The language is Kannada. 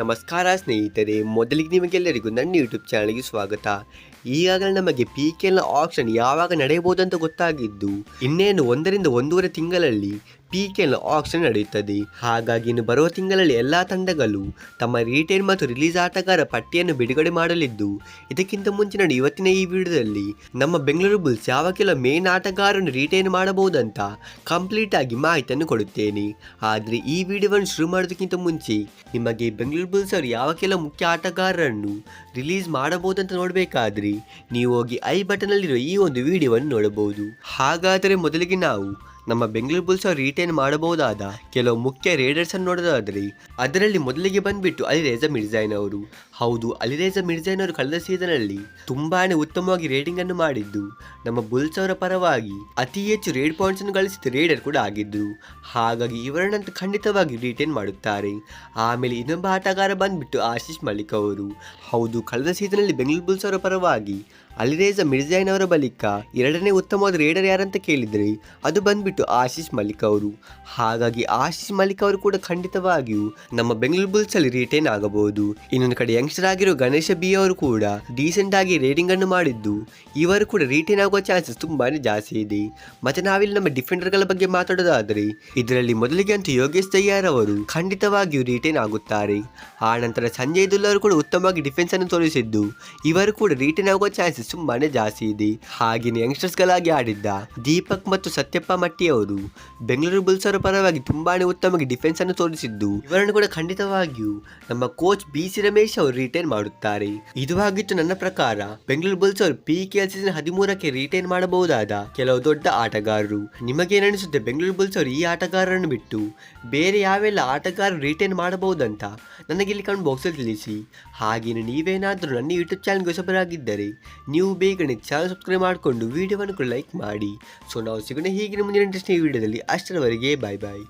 ನಮಸ್ಕಾರ ಸ್ನೇಹಿತರೆ, ಮೊದಲಿಗೆ ನಿಮಗೆಲ್ಲರಿಗೂ ನನ್ನ ಯೂಟ್ಯೂಬ್ ಚಾನಲ್ಗೆ ಸ್ವಾಗತ. ಈಗಾಗಲೇ ನಮಗೆ PKLನ ಆಕ್ಷನ್ ಯಾವಾಗ ನಡೆಯಬಹುದಂತ ಗೊತ್ತಾಗಿದ್ದು, ಇನ್ನೇನು 1ರಿಂದ 1.5 ತಿಂಗಳಲ್ಲಿ PKLನ ಆಕ್ಷನ್ ನಡೆಯುತ್ತದೆ. ಹಾಗಾಗಿ ಇನ್ನು ಬರುವ ತಿಂಗಳಲ್ಲಿ ಎಲ್ಲ ತಂಡಗಳು ತಮ್ಮ ರಿಟೈನ್ ಮತ್ತು ರಿಲೀಸ್ ಆಟಗಾರ ಪಟ್ಟಿಯನ್ನು ಬಿಡುಗಡೆ ಮಾಡಲಿದ್ದು, ಇದಕ್ಕಿಂತ ಮುಂಚೆ ನಾನು ಇವತ್ತಿನ ಈ ವಿಡಿಯೋದಲ್ಲಿ ನಮ್ಮ ಬೆಂಗಳೂರು ಬುಲ್ಸ್ ಯಾವ ಕೆಲವು ಮೇನ್ ಆಟಗಾರರನ್ನು ರಿಟೈನ್ ಮಾಡಬಹುದಂತ ಕಂಪ್ಲೀಟ್ ಆಗಿ ಮಾಹಿತಿಯನ್ನು ಕೊಡುತ್ತೇನೆ. ಆದರೆ ಈ ವಿಡಿಯೋವನ್ನು ಶುರು ಮಾಡೋದಕ್ಕಿಂತ ಮುಂಚೆ ನಿಮಗೆ ಬೆಂಗಳೂರು ಬುಲ್ಸ್ ಅವರು ಯಾವ ಕೆಲವು ಮುಖ್ಯ ಆಟಗಾರರನ್ನು ರಿಲೀಸ್ ಮಾಡಬಹುದಂತ ನೋಡಬೇಕಾದ್ರೆ ನೀವು ಹೋಗಿ ಐ ಬಟನ್ನಲ್ಲಿರೋ ಈ ಒಂದು ವಿಡಿಯೋವನ್ನು ನೋಡಬಹುದು. ಹಾಗಾದರೆ ಮೊದಲಿಗೆ ನಾವು ನಮ್ಮ ಬೆಂಗಳೂರು ಬುಲ್ಸ್ ಅವರು ರಿಟೈನ್ ಮಾಡಬಹುದಾದ ಕೆಲವು ಮುಖ್ಯ ರೇಡರ್ಸ್ ಅನ್ನು ನೋಡೋದಾದರೆ ಅದರಲ್ಲಿ ಮೊದಲಿಗೆ ಬಂದ್ಬಿಟ್ಟು ಅಲಿರೇಜಾ ಮಿರ್ಜಾನ್ ಅವರು. ಹೌದು, ಅಲಿರೇಜಾ ಮಿರ್ಜಾನ್ ಅವರು ಕಳೆದ ಸೀಸನಲ್ಲಿ ತುಂಬಾನೇ ಉತ್ತಮವಾಗಿ ರೇಟಿಂಗ್ ಅನ್ನು ಮಾಡಿದ್ದು, ನಮ್ಮ ಬುಲ್ಸ್ ಅವರ ಪರವಾಗಿ ಅತಿ ಹೆಚ್ಚು ರೇಡ್ ಪಾಯಿಂಟ್ಸ್ ಅನ್ನು ಗಳಿಸಿದ ರೇಡರ್ ಕೂಡ ಆಗಿದ್ರು. ಹಾಗಾಗಿ ಇವರನ್ನಂತೂ ಖಂಡಿತವಾಗಿ ರಿಟೈನ್ ಮಾಡುತ್ತಾರೆ. ಆಮೇಲೆ ಇನ್ನೊಬ್ಬ ಆಟಗಾರ ಬಂದ್ಬಿಟ್ಟು ಆಶೀಶ್ ಮಲಿಕ್ ಅವರು. ಹೌದು, ಕಳೆದ ಸೀಸನಲ್ಲಿ ಬೆಂಗಳೂರು ಬುಲ್ಸ್ ಅವರ ಪರವಾಗಿ ಅಲಿರೇಜಾ ಮಿರ್ಜಾನ್ ಅವರ ಬಳಿಕ ಎರಡನೇ ಉತ್ತಮವಾದ ರೇಡರ್ ಯಾರಂತ ಕೇಳಿದರೆ ಅದು ಬಂದ್ಬಿಟ್ಟು ಆಶೀಶ್ ಮಲಿಕ್ ಅವರು. ಹಾಗಾಗಿ ಆಶೀಶ್ ಮಲಿಕ್ ಅವರು ಕೂಡ ಖಂಡಿತವಾಗಿಯೂ ನಮ್ಮ ಬೆಂಗಳೂರು ಬುಲ್ಸ್ ಅಲ್ಲಿ ರಿಟೈನ್ ಆಗಬಹುದು. ಇನ್ನೊಂದು ಕಡೆ ಯಂಗ್ಸ್ಟರ್ ಆಗಿರೋ ಗಣೇಶ ಬಿ ಅವರು ಕೂಡ ಡೀಸೆಂಟ್ ಆಗಿ ರೇಟಿಂಗ್ ಅನ್ನು ಮಾಡಿದ್ದು, ಇವರು ಕೂಡ ರಿಟೈನ್ ಆಗುವ ಚಾನ್ಸಸ್ ತುಂಬಾನೇ ಜಾಸ್ತಿ ಇದೆ. ಮತ್ತೆ ನಾವಿಲ್ಲಿ ನಮ್ಮ ಡಿಫೆಂಡರ್ಗಳ ಬಗ್ಗೆ ಮಾತಾಡೋದಾದರೆ ಇದರಲ್ಲಿ ಮೊದಲಿಗೆ ಅಂತೂ ಯೋಗೇಶ್ ದಯ್ಯಾರ್ ಅವರು ಖಂಡಿತವಾಗಿಯೂ ರಿಟೈನ್ ಆಗುತ್ತಾರೆ. ಆ ನಂತರ ಸಂಜಯ್ ದುಲ್ ಅವರು ಕೂಡ ಉತ್ತಮವಾಗಿ ಡಿಫೆನ್ಸ್ ಅನ್ನು ತೋರಿಸಿದ್ದು, ಇವರು ಕೂಡ ರಿಟೈನ್ ಆಗುವ ಚಾನ್ಸಸ್ ತುಂಬಾನೇ ಜಾಸ್ತಿ ಇದೆ. ಹಾಗೆಯೇ ಯಂಗ್ಸ್ಟರ್ಸ್ ಗಳಾಗಿ ಆಡಿದ್ದ ದೀಪಕ್ ಮತ್ತು ಸತ್ಯಪ್ಪ ಮಟ್ಟಿ ಅವರು ಬೆಂಗಳೂರು ಬುಲ್ಸ್ ಅವರ ಪರವಾಗಿ ತುಂಬಾನೇ ಉತ್ತಮವಾಗಿ ಡಿಫೆನ್ಸ್ ಅನ್ನು ತೋರಿಸಿದ್ದು, ಇವರನ್ನು ಕೂಡ ಖಂಡಿತವಾಗಿಯೂ ನಮ್ಮ ಕೋಚ್ BC ರಮೇಶ್ ಅವರು ರಿಟೈನ್ ಮಾಡುತ್ತಾರೆ. ಇದು ಆಗಿತ್ತು ನನ್ನ ಪ್ರಕಾರ ಬೆಂಗಳೂರು ಬುಲ್ಸ್ ಅವರು PKL ಸೀಸನ್ 13ಕ್ಕೆ ರಿಟೈನ್ ಮಾಡಬಹುದಾದ ಕೆಲವು ದೊಡ್ಡ ಆಟಗಾರರು. ನಿಮಗೇನಿಸುತ್ತೆ, ಬೆಂಗಳೂರು ಬುಲ್ಸ್ ಅವರು ಈ ಆಟಗಾರರನ್ನು ಬಿಟ್ಟು ಬೇರೆ ಯಾವೆಲ್ಲ ಆಟಗಾರರು ರಿಟೈನ್ ಮಾಡಬಹುದಂತ ನನಗೆ ಇಲ್ಲಿ ಕಮೆಂಟ್ ಬಾಕ್ಸ್ ಅಲ್ಲಿ ತಿಳಿಸಿ. ಹಾಗೆಯೇ ನೀವೇನಾದರೂ ನನ್ನ ಯೂಟ್ಯೂಬ್ ಚಾನಲ್ಗೆ ಹೊಸಬರಾಗಿದ್ದರೆ ನೀವು ಬೇಗನೆ ಚಾನಲ್ ಸಬ್ಸ್ಕ್ರೈಬ್ ಮಾಡಿಕೊಂಡು ವಿಡಿಯೋವನ್ನು ಕೂಡ ಲೈಕ್ ಮಾಡಿ. ಸೊ ನಾವು ಸಿಗೋಣ ಹೀಗಿನ ಮುಂದಿನ ಇಂಟ್ರೆಸ್ಟಿಂಗ್ ವಿಡಿಯೋದಲ್ಲಿ. ಅಷ್ಟರವರೆಗೆ ಬಾಯ್ ಬಾಯ್.